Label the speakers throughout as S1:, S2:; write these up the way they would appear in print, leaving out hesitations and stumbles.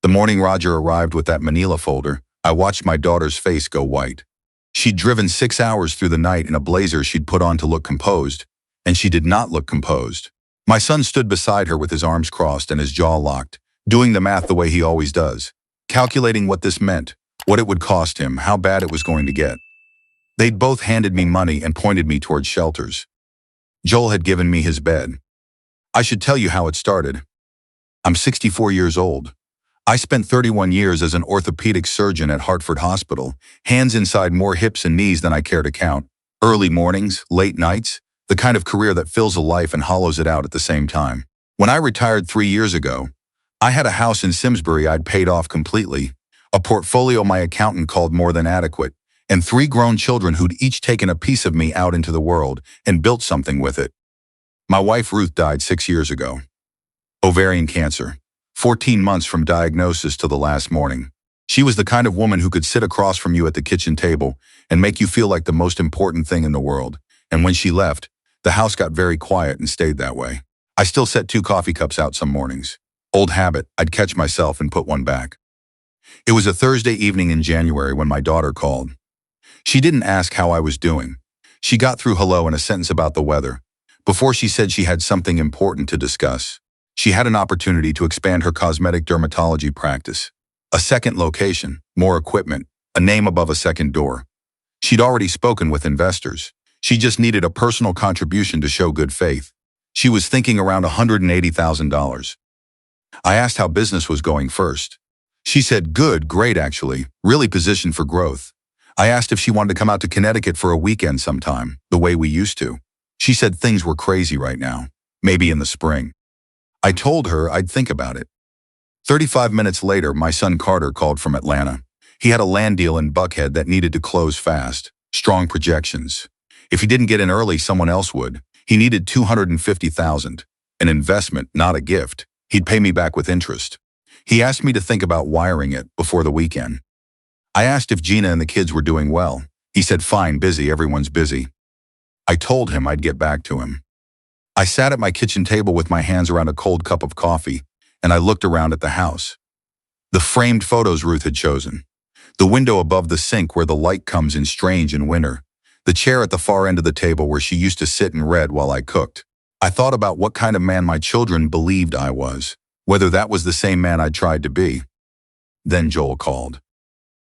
S1: The morning Roger arrived with that manila folder, I watched my daughter's face go white. She'd driven 6 hours through the night in a blazer she'd put on to look composed, and she did not look composed. My son stood beside her with his arms crossed and his jaw locked, doing the math the way he always does, calculating what this meant, what it would cost him, how bad it was going to get. They'd both handed me money and pointed me towards shelters. Joel had given me his bed. I should tell you how it started. I'm 64 years old. I spent 31 years as an orthopedic surgeon at Hartford Hospital, hands inside more hips and knees than I care to count. Early mornings, late nights, the kind of career that fills a life and hollows it out at the same time. When I retired 3 years ago, I had a house in Simsbury I'd paid off completely, a portfolio my accountant called more than adequate, and 3 grown children who'd each taken a piece of me out into the world and built something with it. My wife Ruth died 6 years ago. Ovarian cancer. 14 months from diagnosis to the last morning. She was the kind of woman who could sit across from you at the kitchen table and make you feel like the most important thing in the world. And when she left, the house got very quiet and stayed that way. I still set 2 coffee cups out some mornings. Old habit, I'd catch myself and put one back. It was a Thursday evening in January when my daughter called. She didn't ask how I was doing. She got through hello and a sentence about the weather, before she said she had something important to discuss. She had an opportunity to expand her cosmetic dermatology practice. A second location, more equipment, a name above a second door. She'd already spoken with investors. She just needed a personal contribution to show good faith. She was thinking around $180,000. I asked how business was going first. She said, good, great actually, really positioned for growth. I asked if she wanted to come out to Connecticut for a weekend sometime, the way we used to. She said things were crazy right now, maybe in the spring. I told her I'd think about it. 35 minutes later, my son Carter called from Atlanta. He had a land deal in Buckhead that needed to close fast. Strong projections. If he didn't get in early, someone else would. He needed $250,000. An investment, not a gift. He'd pay me back with interest. He asked me to think about wiring it before the weekend. I asked if Gina and the kids were doing well. He said, fine, busy, everyone's busy. I told him I'd get back to him. I sat at my kitchen table with my hands around a cold cup of coffee, and I looked around at the house. The framed photos Ruth had chosen. The window above the sink where the light comes in strange in winter. The chair at the far end of the table where she used to sit and read while I cooked. I thought about what kind of man my children believed I was, whether that was the same man I'd tried to be. Then Joel called.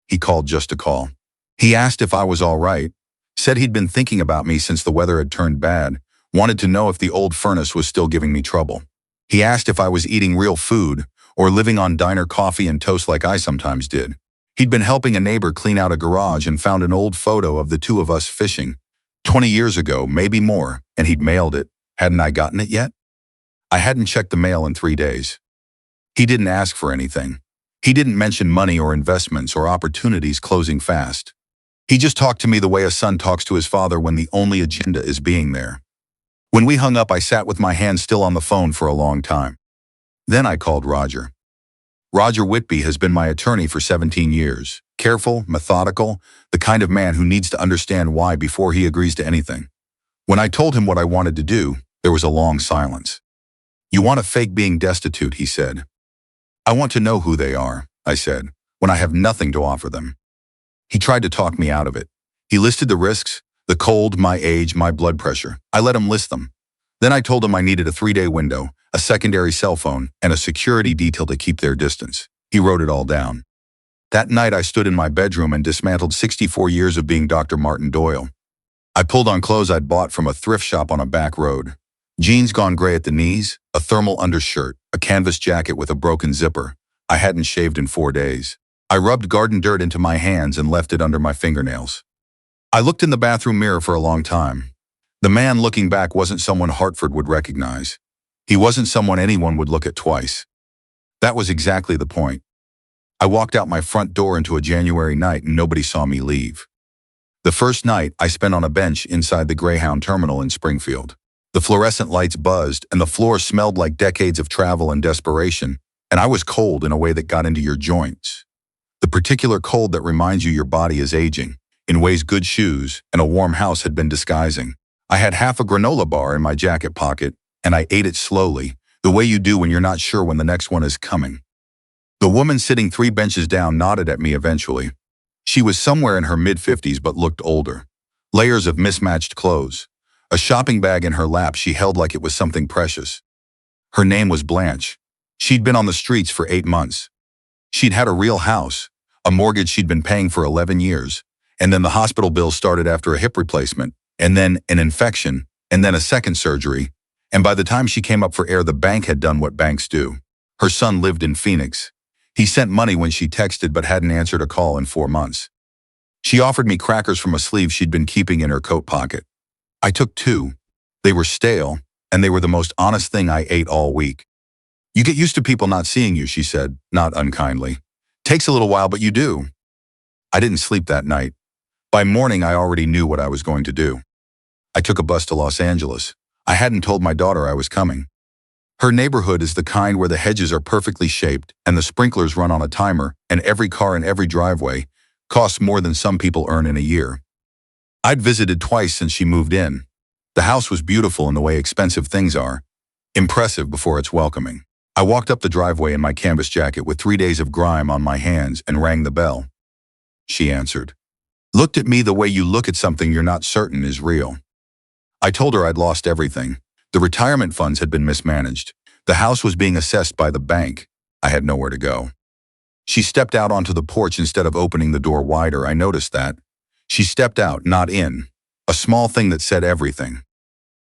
S1: He called just to call. He asked if I was all right, said he'd been thinking about me since the weather had turned bad, wanted to know if the old furnace was still giving me trouble. He asked if I was eating real food or living on diner coffee and toast like I sometimes did. He'd been helping a neighbor clean out a garage and found an old photo of the 2 of us fishing, 20 years ago, maybe more, and he'd mailed it. Hadn't I gotten it yet? I hadn't checked the mail in 3 days. He didn't ask for anything. He didn't mention money or investments or opportunities closing fast. He just talked to me the way a son talks to his father when the only agenda is being there. When we hung up, I sat with my hands still on the phone for a long time. Then I called Roger. Roger Whitby has been my attorney for 17 years. Careful, methodical, the kind of man who needs to understand why before he agrees to anything. When I told him what I wanted to do, there was a long silence. You want to fake being destitute, he said. I want to know who they are, I said, when I have nothing to offer them. He tried to talk me out of it. He listed the risks, the cold, my age, my blood pressure. I let him list them. Then I told him I needed a 3-day window, a secondary cell phone, and a security detail to keep their distance. He wrote it all down. That night I stood in my bedroom and dismantled 64 years of being Dr. Martin Doyle. I pulled on clothes I'd bought from a thrift shop on a back road. Jeans gone gray at the knees, a thermal undershirt, a canvas jacket with a broken zipper. I hadn't shaved in 4 days. I rubbed garden dirt into my hands and left it under my fingernails. I looked in the bathroom mirror for a long time. The man looking back wasn't someone Hartford would recognize. He wasn't someone anyone would look at twice. That was exactly the point. I walked out my front door into a January night and nobody saw me leave. The first night I spent on a bench inside the Greyhound terminal in Springfield. The fluorescent lights buzzed and the floor smelled like decades of travel and desperation, and I was cold in a way that got into your joints. The particular cold that reminds you your body is aging, in ways good shoes and a warm house had been disguising. I had half a granola bar in my jacket pocket, and I ate it slowly, the way you do when you're not sure when the next one is coming. The woman sitting 3 benches down nodded at me eventually. She was somewhere in her mid-50s but looked older. Layers of mismatched clothes. A shopping bag in her lap she held like it was something precious. Her name was Blanche. She'd been on the streets for 8 months. She'd had a real house, a mortgage she'd been paying for 11 years, and then the hospital bills started after a hip replacement, and then an infection, and then a second surgery, and by the time she came up for air the bank had done what banks do. Her son lived in Phoenix. He sent money when she texted but hadn't answered a call in 4 months. She offered me crackers from a sleeve she'd been keeping in her coat pocket. I took 2. They were stale, and they were the most honest thing I ate all week. "You get used to people not seeing you," she said, not unkindly. "Takes a little while, but you do." I didn't sleep that night. By morning, I already knew what I was going to do. I took a bus to Los Angeles. I hadn't told my daughter I was coming. Her neighborhood is the kind where the hedges are perfectly shaped and the sprinklers run on a timer, and every car in every driveway costs more than some people earn in a year. I'd visited twice since she moved in. The house was beautiful in the way expensive things are, impressive before it's welcoming. I walked up the driveway in my canvas jacket with 3 days of grime on my hands and rang the bell. She answered. Looked at me the way you look at something you're not certain is real. I told her I'd lost everything. The retirement funds had been mismanaged. The house was being assessed by the bank. I had nowhere to go. She stepped out onto the porch instead of opening the door wider. I noticed that. She stepped out, not in. A small thing that said everything.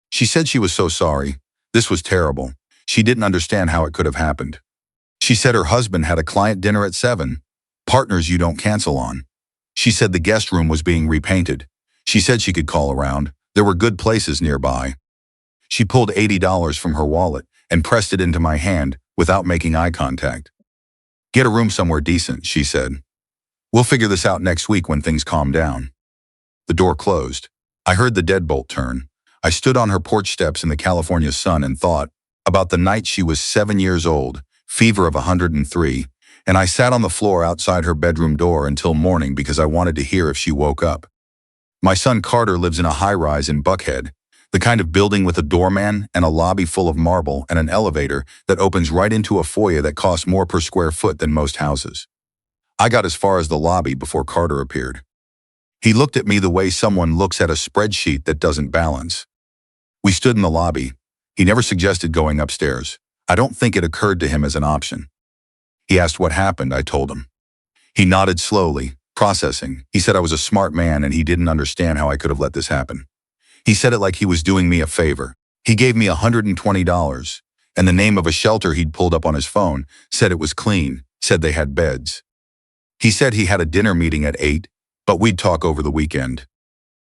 S1: She said she was so sorry. This was terrible. She didn't understand how it could have happened. She said her husband had a client dinner at 7. Partners you don't cancel on. She said the guest room was being repainted. She said she could call around. There were good places nearby. She pulled $80 from her wallet and pressed it into my hand without making eye contact. Get a room somewhere decent, she said. We'll figure this out next week when things calm down. The door closed. I heard the deadbolt turn. I stood on her porch steps in the California sun and thought about the night she was 7 years old, fever of 103, and I sat on the floor outside her bedroom door until morning because I wanted to hear if she woke up. My son Carter lives in a high-rise in Buckhead, the kind of building with a doorman and a lobby full of marble and an elevator that opens right into a foyer that costs more per square foot than most houses. I got as far as the lobby before Carter appeared. He looked at me the way someone looks at a spreadsheet that doesn't balance. We stood in the lobby. He never suggested going upstairs. I don't think it occurred to him as an option. He asked what happened. I told him. He nodded slowly, processing. He said I was a smart man and he didn't understand how I could have let this happen. He said it like he was doing me a favor. He gave me $120, and the name of a shelter he'd pulled up on his phone, said it was clean, said they had beds. He said he had a dinner meeting at 8, but we'd talk over the weekend.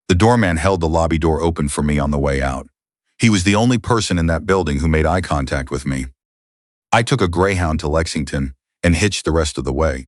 S1: The doorman held the lobby door open for me on the way out. He was the only person in that building who made eye contact with me. I took a Greyhound to Lexington and hitched the rest of the way.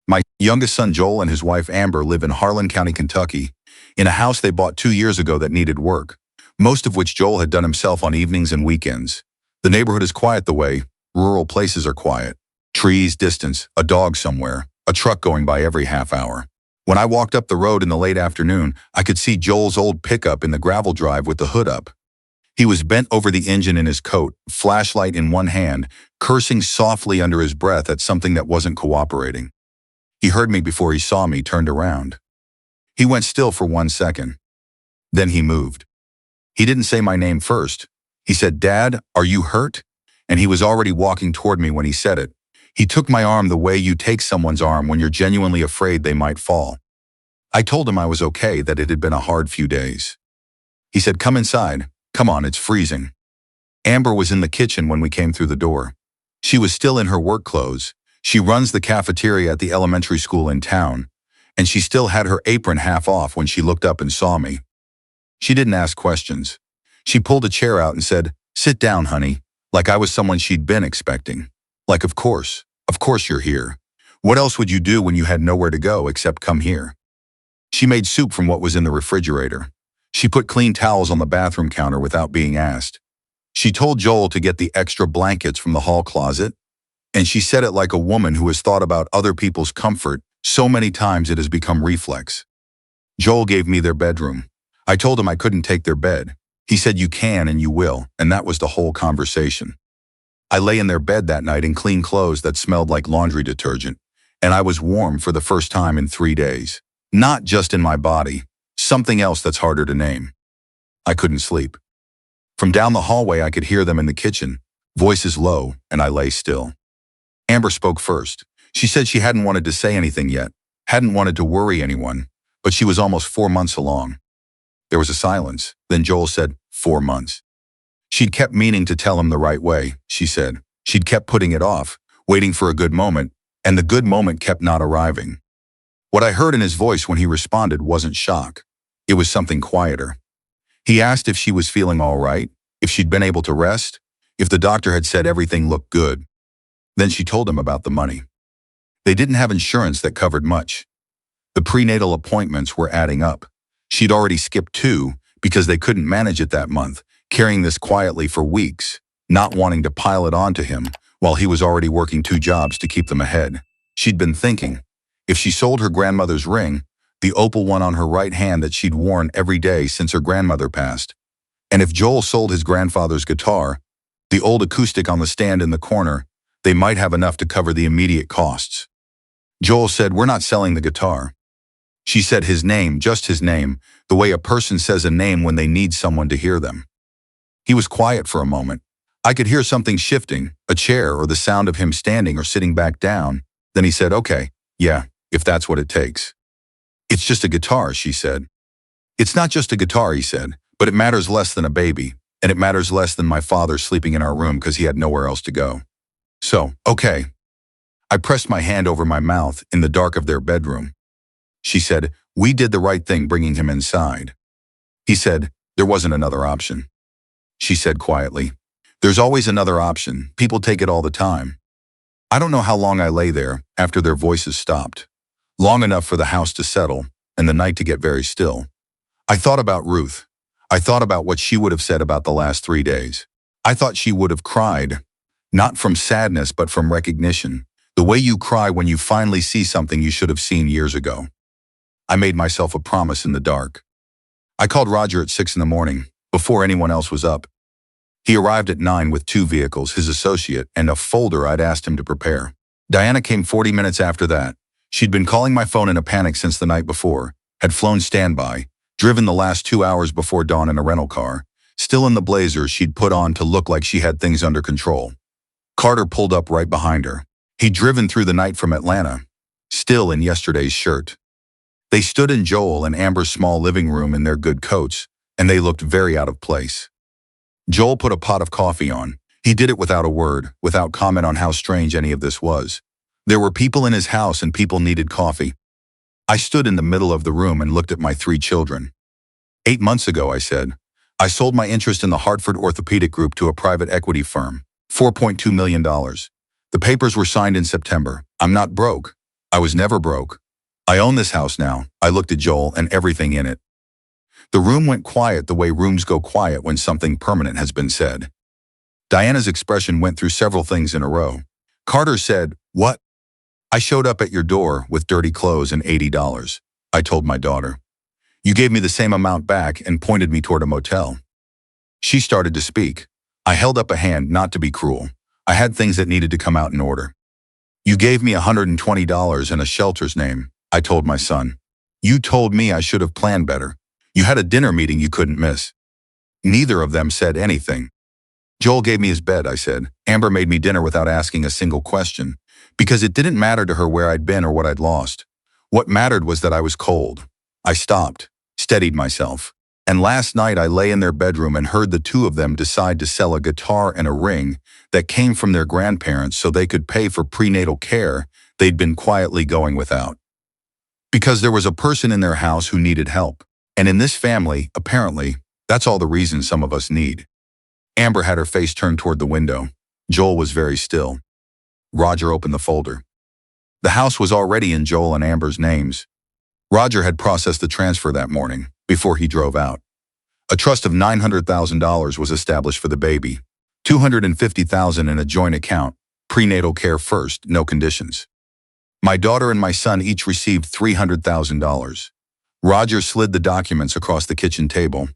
S1: My youngest son Joel and his wife Amber live in Harlan County, Kentucky, in a house they bought 2 years ago that needed work, most of which Joel had done himself on evenings and weekends. The neighborhood is quiet the way rural places are quiet. Trees, distance, a dog somewhere, a truck going by every half hour. When I walked up the road in the late afternoon, I could see Joel's old pickup in the gravel drive with the hood up. He was bent over the engine in his coat, flashlight in one hand, cursing softly under his breath at something that wasn't cooperating. He heard me before he saw me, turned around. He went still for 1 second. Then he moved. He didn't say my name first. He said, "Dad, are you hurt?" And he was already walking toward me when he said it. He took my arm the way you take someone's arm when you're genuinely afraid they might fall. I told him I was okay, that it had been a hard few days. He said, "Come inside. Come on, it's freezing." Amber was in the kitchen when we came through the door. She was still in her work clothes. She runs the cafeteria at the elementary school in town, and she still had her apron half off when she looked up and saw me. She didn't ask questions. She pulled a chair out and said, "Sit down, honey," like I was someone she'd been expecting. Like, of course you're here. What else would you do when you had nowhere to go except come here? She made soup from what was in the refrigerator. She put clean towels on the bathroom counter without being asked. She told Joel to get the extra blankets from the hall closet, and she said it like a woman who has thought about other people's comfort so many times it has become reflex. Joel gave me their bedroom. I told him I couldn't take their bed. He said you can and you will, and that was the whole conversation. I lay in their bed that night in clean clothes that smelled like laundry detergent, and I was warm for the first time in 3 days. Not just in my body, something else that's harder to name. I couldn't sleep. From down the hallway I could hear them in the kitchen, voices low, and I lay still. Amber spoke first. She said she hadn't wanted to say anything yet, hadn't wanted to worry anyone, but she was almost 4 months along. There was a silence. Then Joel said, 4 months. She'd kept meaning to tell him the right way, she said. She'd kept putting it off, waiting for a good moment, and the good moment kept not arriving. What I heard in his voice when he responded wasn't shock. It was something quieter. He asked if she was feeling all right, if she'd been able to rest, if the doctor had said everything looked good. Then she told him about the money. They didn't have insurance that covered much. The prenatal appointments were adding up. She'd already skipped 2 because they couldn't manage it that month, carrying this quietly for weeks, not wanting to pile it onto him while he was already working 2 jobs to keep them ahead. She'd been thinking, if she sold her grandmother's ring, the opal one on her right hand that she'd worn every day since her grandmother passed, and if Joel sold his grandfather's guitar, the old acoustic on the stand in the corner, they might have enough to cover the immediate costs. Joel said, "We're not selling the guitar." She said his name, just his name, the way a person says a name when they need someone to hear them. He was quiet for a moment. I could hear something shifting, a chair or the sound of him standing or sitting back down. Then he said, "Okay, yeah, if that's what it takes." "It's just a guitar," she said. "It's not just a guitar," he said, "but it matters less than a baby, and it matters less than my father sleeping in our room because he had nowhere else to go. So, okay." I pressed my hand over my mouth in the dark of their bedroom. She said, "We did the right thing bringing him inside." He said, "There wasn't another option." She said quietly, "There's always another option. People take it all the time." I don't know how long I lay there after their voices stopped. Long enough for the house to settle and the night to get very still. I thought about Ruth. I thought about what she would have said about the last 3 days. I thought she would have cried, not from sadness but from recognition, the way you cry when you finally see something you should have seen years ago. I made myself a promise in the dark. I called Roger at 6 in the morning, before anyone else was up. He arrived at 9 with 2 vehicles, his associate, and a folder I'd asked him to prepare. Diana came 40 minutes after that. She'd been calling my phone in a panic since the night before, had flown standby, driven the last 2 hours before dawn in a rental car, still in the blazer she'd put on to look like she had things under control. Carter pulled up right behind her. He'd driven through the night from Atlanta, still in yesterday's shirt. They stood in Joel and Amber's small living room in their good coats, and they looked very out of place. Joel put a pot of coffee on. He did it without a word, without comment on how strange any of this was. There were people in his house and people needed coffee. I stood in the middle of the room and looked at my 3 children. 8 months ago, I said, I sold my interest in the Hartford Orthopedic Group to a private equity firm, $4.2 million. The papers were signed in September. I'm not broke. I was never broke. I own this house now. I looked at Joel and everything in it. The room went quiet the way rooms go quiet when something permanent has been said. Diana's expression went through several things in a row. Carter said, "What?" "I showed up at your door with dirty clothes and $80. I told my daughter. You gave me the same amount back and pointed me toward a motel." She started to speak. I held up a hand, not to be cruel. I had things that needed to come out in order. "You gave me $120 and a shelter's name," I told my son. "You told me I should have planned better. You had a dinner meeting you couldn't miss." Neither of them said anything. "Joel gave me his bed," I said. "Amber made me dinner without asking a single question, because it didn't matter to her where I'd been or what I'd lost. What mattered was that I was cold." I stopped, steadied myself, and last night I lay in their bedroom and heard the 2 of them decide to sell a guitar and a ring that came from their grandparents so they could pay for prenatal care they'd been quietly going without. Because there was a person in their house who needed help. And in this family, apparently, that's all the reason some of us need. Amber had her face turned toward the window. Joel was very still. Roger opened the folder. The house was already in Joel and Amber's names. Roger had processed the transfer that morning, before he drove out. A trust of $900,000 was established for the baby. $250,000 in a joint account, prenatal care first, no conditions. My daughter and my son each received $300,000. Roger slid the documents across the kitchen table,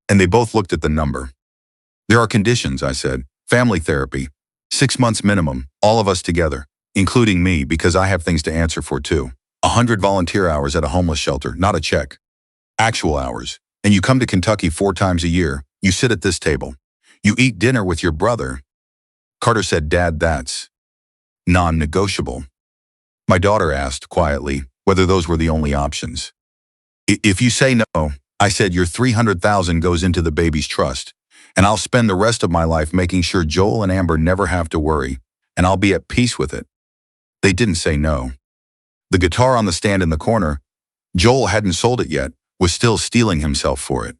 S1: and they both looked at the number. "There are conditions," I said. "Family therapy, 6 months minimum, all of us together, including me because I have things to answer for too. 100 volunteer hours at a homeless shelter, not a check. Actual hours. And you come to Kentucky 4 times a year. You sit at this table. You eat dinner with your brother. Carter said, Dad, that's non-negotiable. My daughter asked, quietly, whether those were the only options. If you say no, I said, your $300,000 goes into the baby's trust, and I'll spend the rest of my life making sure Joel and Amber never have to worry, and I'll be at peace with it. They didn't say no. The guitar on the stand in the corner, Joel hadn't sold it yet, was still steeling himself for it.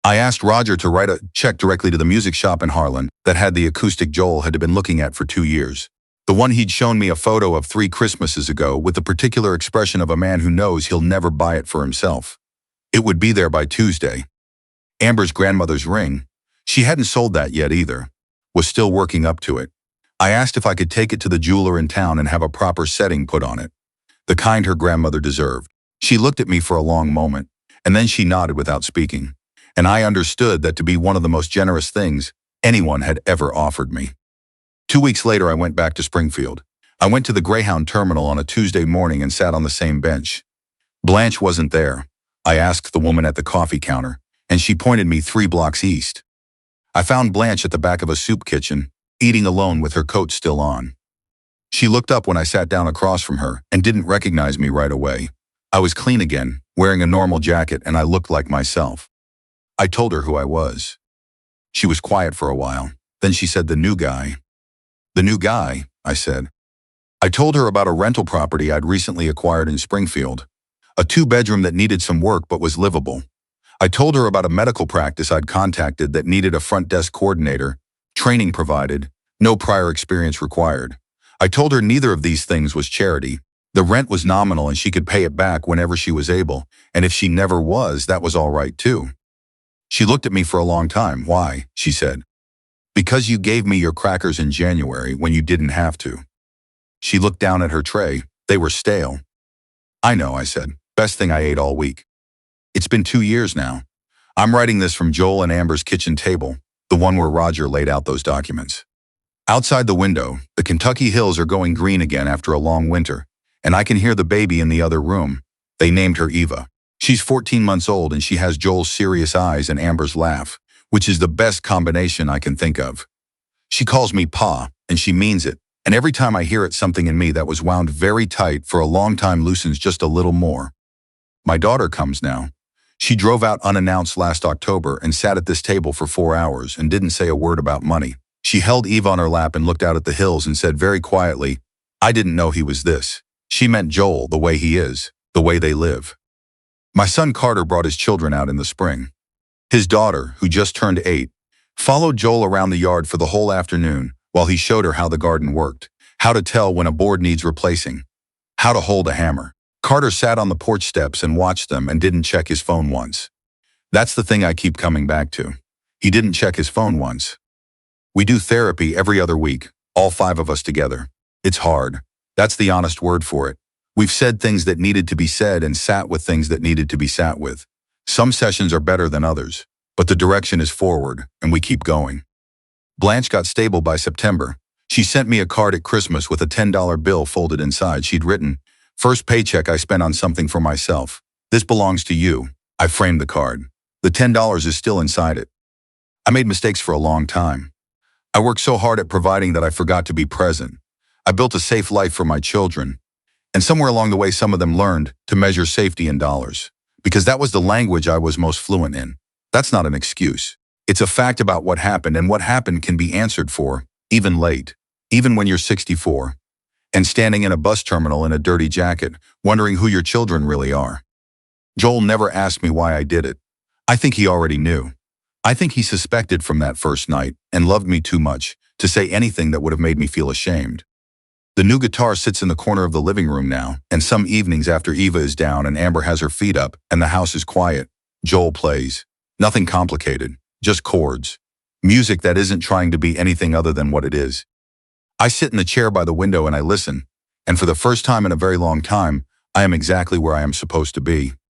S1: I asked Roger to write a check directly to the music shop in Harlan that had the acoustic Joel had been looking at for 2 years. The one he'd shown me a photo of 3 Christmases ago with the particular expression of a man who knows he'll never buy it for himself. It would be there by Tuesday. Amber's grandmother's ring, she hadn't sold that yet either, was still working up to it. I asked if I could take it to the jeweler in town and have a proper setting put on it, the kind her grandmother deserved. She looked at me for a long moment, and then she nodded without speaking, and I understood that to be one of the most generous things anyone had ever offered me. 2 weeks later, I went back to Springfield. I went to the Greyhound terminal on a Tuesday morning and sat on the same bench. Blanche wasn't there. I asked the woman at the coffee counter, and she pointed me 3 blocks east. I found Blanche at the back of a soup kitchen, eating alone with her coat still on. She looked up when I sat down across from her and didn't recognize me right away. I was clean again, wearing a normal jacket, and I looked like myself. I told her who I was. She was quiet for a while. Then she said, "The new guy." "The new guy," I said. I told her about a rental property I'd recently acquired in Springfield, a 2-bedroom that needed some work but was livable. I told her about a medical practice I'd contacted that needed a front desk coordinator, training provided, no prior experience required. I told her neither of these things was charity. The rent was nominal and she could pay it back whenever she was able, and if she never was, that was all right too. She looked at me for a long time. "Why?" she said. "Because you gave me your crackers in January when you didn't have to." She looked down at her tray. They were stale. "I know," I said. "Best thing I ate all week." It's been 2 years now. I'm writing this from Joel and Amber's kitchen table, the one where Roger laid out those documents. Outside the window, the Kentucky hills are going green again after a long winter, and I can hear the baby in the other room. They named her Eva. She's 14 months old and she has Joel's serious eyes and Amber's laugh, which is the best combination I can think of. She calls me Pa, and she means it, and every time I hear it, something in me that was wound very tight for a long time loosens just a little more. My daughter comes now. She drove out unannounced last October and sat at this table for 4 hours and didn't say a word about money. She held Eve on her lap and looked out at the hills and said very quietly, "I didn't know he was this." She meant Joel, the way he is, the way they live. My son Carter brought his children out in the spring. His daughter, who just turned 8, followed Joel around the yard for the whole afternoon while he showed her how the garden worked, how to tell when a board needs replacing, how to hold a hammer. Carter sat on the porch steps and watched them and didn't check his phone once. That's the thing I keep coming back to. He didn't check his phone once. We do therapy every other week, all 5 of us together. It's hard. That's the honest word for it. We've said things that needed to be said and sat with things that needed to be sat with. Some sessions are better than others, but the direction is forward, and we keep going. Blanche got stable by September. She sent me a card at Christmas with a $10 bill folded inside. She'd written, "First paycheck I spent on something for myself. This belongs to you." I framed the card. The $10 is still inside it. I made mistakes for a long time. I worked so hard at providing that I forgot to be present. I built a safe life for my children. And somewhere along the way, some of them learned to measure safety in dollars, because that was the language I was most fluent in. That's not an excuse. It's a fact about what happened, and what happened can be answered for, even late, even when you're 64, and standing in a bus terminal in a dirty jacket, wondering who your children really are. Joel never asked me why I did it. I think he already knew. I think he suspected from that first night and loved me too much to say anything that would have made me feel ashamed. The new guitar sits in the corner of the living room now, and some evenings after Eva is down and Amber has her feet up and the house is quiet, Joel plays. Nothing complicated, just chords. Music that isn't trying to be anything other than what it is. I sit in the chair by the window and I listen, and for the first time in a very long time, I am exactly where I am supposed to be.